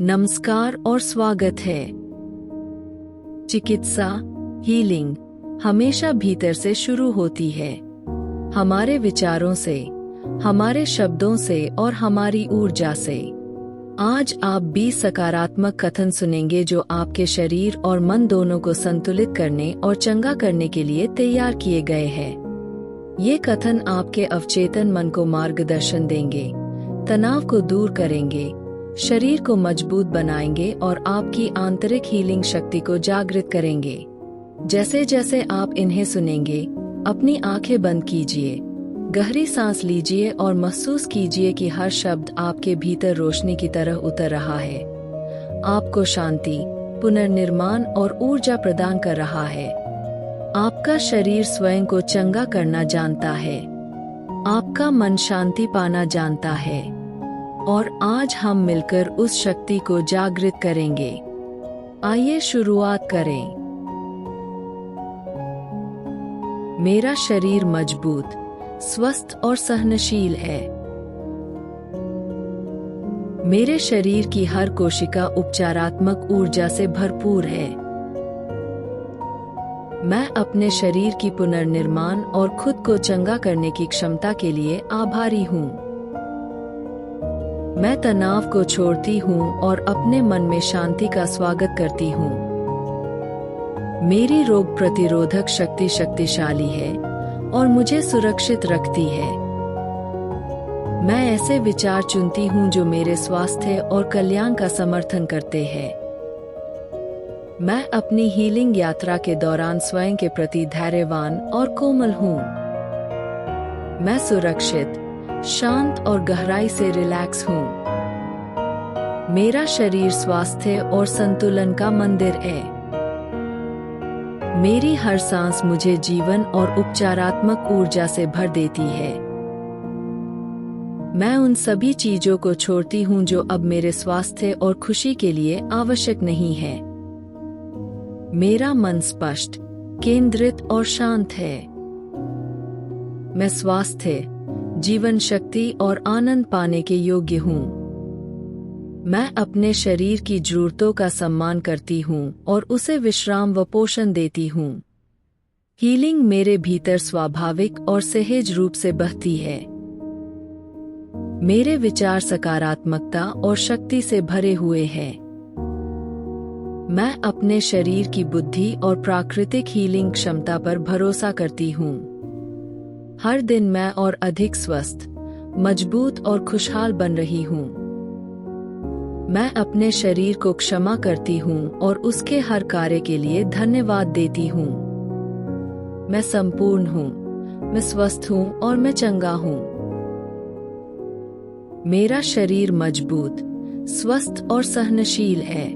नमस्कार और स्वागत है। चिकित्सा हीलिंग हमेशा भीतर से शुरू होती है, हमारे विचारों से, हमारे शब्दों से और हमारी ऊर्जा से। आज आप 20 सकारात्मक कथन सुनेंगे जो आपके शरीर और मन दोनों को संतुलित करने और चंगा करने के लिए तैयार किए गए हैं। ये कथन आपके अवचेतन मन को मार्गदर्शन देंगे, तनाव को दूर करेंगे, शरीर को मजबूत बनाएंगे और आपकी आंतरिक हीलिंग शक्ति को जागृत करेंगे। जैसे जैसे आप इन्हें सुनेंगे, अपनी आंखें बंद कीजिए, गहरी सांस लीजिए और महसूस कीजिए कि हर शब्द आपके भीतर रोशनी की तरह उतर रहा है, आपको शांति, पुनर्निर्माण और ऊर्जा प्रदान कर रहा है। आपका शरीर स्वयं को चंगा करना जानता है, आपका मन शांति पाना जानता है, और आज हम मिलकर उस शक्ति को जागृत करेंगे। आइए शुरुआत करें। मेरा शरीर मजबूत, स्वस्थ और सहनशील है। मेरे शरीर की हर कोशिका उपचारात्मक ऊर्जा से भरपूर है। मैं अपने शरीर की पुनर्निर्माण और खुद को चंगा करने की क्षमता के लिए आभारी हूँ। मैं तनाव को छोड़ती हूँ और अपने मन में शांति का स्वागत करती हूँ। मेरी रोग प्रतिरोधक शक्ति शक्तिशाली है और मुझे सुरक्षित रखती है। मैं ऐसे विचार चुनती हूँ जो मेरे स्वास्थ्य और कल्याण का समर्थन करते हैं। मैं अपनी हीलिंग यात्रा के दौरान स्वयं के प्रति धैर्यवान और कोमल हूँ। मैं सुरक्षित, शांत और गहराई से रिलैक्स हूँ। मेरा शरीर स्वास्थ्य और संतुलन का मंदिर है। मेरी हर सांस मुझे जीवन और उपचारात्मक ऊर्जा से भर देती है। मैं उन सभी चीजों को छोड़ती हूँ जो अब मेरे स्वास्थ्य और खुशी के लिए आवश्यक नहीं है। मेरा मन स्पष्ट, केंद्रित और शांत है। मैं स्वास्थ्य, जीवन शक्ति और आनंद पाने के योग्य हूँ। मैं अपने शरीर की जरूरतों का सम्मान करती हूँ और उसे विश्राम व पोषण देती हूँ। हीलिंग मेरे भीतर स्वाभाविक और सहज रूप से बहती है। मेरे विचार सकारात्मकता और शक्ति से भरे हुए हैं। मैं अपने शरीर की बुद्धि और प्राकृतिक हीलिंग क्षमता पर भरोसा करती हूँ। हर दिन मैं और अधिक स्वस्थ, मजबूत और खुशहाल बन रही हूँ। मैं अपने शरीर को क्षमा करती हूँ और उसके हर कार्य के लिए धन्यवाद देती हूँ। मैं संपूर्ण हूँ, मैं स्वस्थ हूँ और मैं चंगा हूँ। मेरा शरीर मजबूत, स्वस्थ और सहनशील है।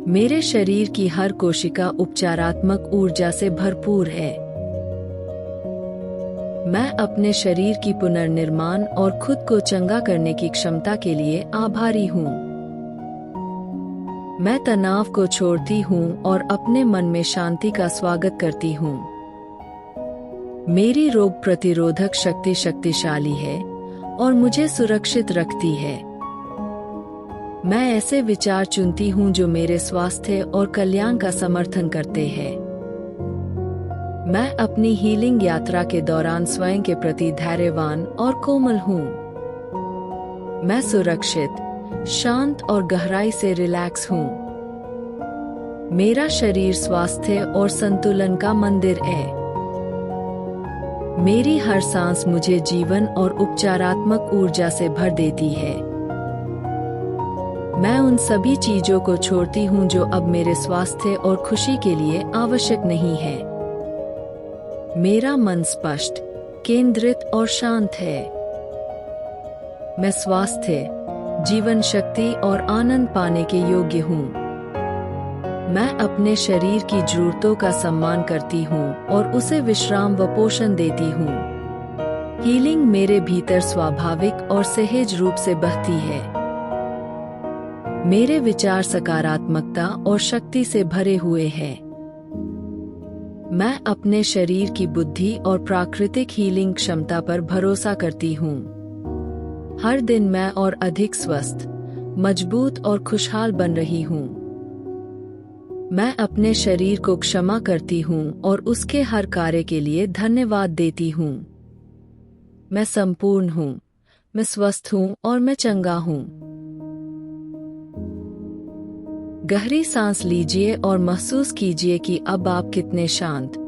मेरे शरीर की हर कोशिका उपचारात्मक ऊर्जा से भरपूर है। मैं अपने शरीर की पुनर्निर्माण और खुद को चंगा करने की क्षमता के लिए आभारी हूँ। मैं तनाव को छोड़ती हूँ और अपने मन में शांति का स्वागत करती हूँ। मेरी रोग प्रतिरोधक शक्ति शक्तिशाली है और मुझे सुरक्षित रखती है। मैं ऐसे विचार चुनती हूँ जो मेरे स्वास्थ्य और कल्याण का समर्थन करते हैं। मैं अपनी हीलिंग यात्रा के दौरान स्वयं के प्रति धैर्यवान और कोमल हूँ। मैं सुरक्षित, शांत और गहराई से रिलैक्स हूँ। मेरा शरीर स्वास्थ्य और संतुलन का मंदिर है। मेरी हर सांस मुझे जीवन और उपचारात्मक ऊर्जा से भर देती है। मैं उन सभी चीजों को छोड़ती हूँ जो अब मेरे स्वास्थ्य और खुशी के लिए आवश्यक नहीं है। मेरा मन स्पष्ट, केंद्रित और शांत है। मैं स्वास्थ्य, जीवन शक्ति और आनंद पाने के योग्य हूँ। मैं अपने शरीर की जरूरतों का सम्मान करती हूँ और उसे विश्राम व पोषण देती हूँ। हीलिंग मेरे भीतर स्वाभाविक और सहज रूप से बहती है। मेरे विचार सकारात्मकता और शक्ति से भरे हुए हैं। मैं अपने शरीर की बुद्धि और प्राकृतिक हीलिंग क्षमता पर भरोसा करती हूँ। हर दिन मैं और अधिक स्वस्थ, मजबूत और खुशहाल बन रही हूँ। मैं अपने शरीर को क्षमा करती हूँ और उसके हर कार्य के लिए धन्यवाद देती हूँ। मैं संपूर्ण हूँ, मैं स्वस्थ हूँ और मैं चंगा हूँ। गहरी सांस लीजिए और महसूस कीजिए कि अब आप कितने शांत,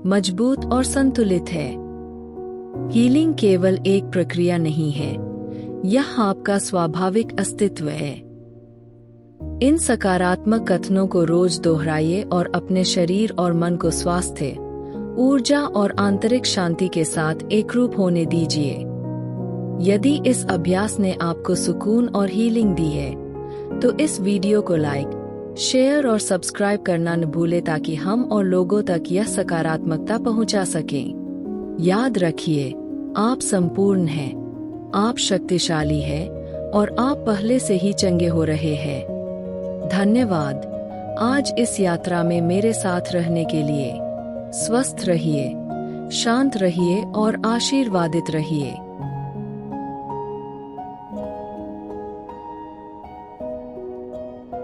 मजबूत और संतुलित हैं। हीलिंग केवल एक प्रक्रिया नहीं है, यह आपका स्वाभाविक अस्तित्व है। इन सकारात्मक कथनों को रोज दोहराइए और अपने शरीर और मन को स्वास्थ्य, ऊर्जा और आंतरिक शांति के साथ एकरूप होने दीजिए। यदि इस अभ्यास ने आपको सुकून और हीलिंग दी है, तो इस वीडियो को लाइक, शेयर और सब्सक्राइब करना न भूलें ताकि हम और लोगों तक यह सकारात्मकता पहुंचा सकें। याद रखिए, आप संपूर्ण हैं, आप शक्तिशाली हैं और आप पहले से ही चंगे हो रहे हैं। धन्यवाद आज इस यात्रा में मेरे साथ रहने के लिए। स्वस्थ रहिए, शांत रहिए और आशीर्वादित रहिए।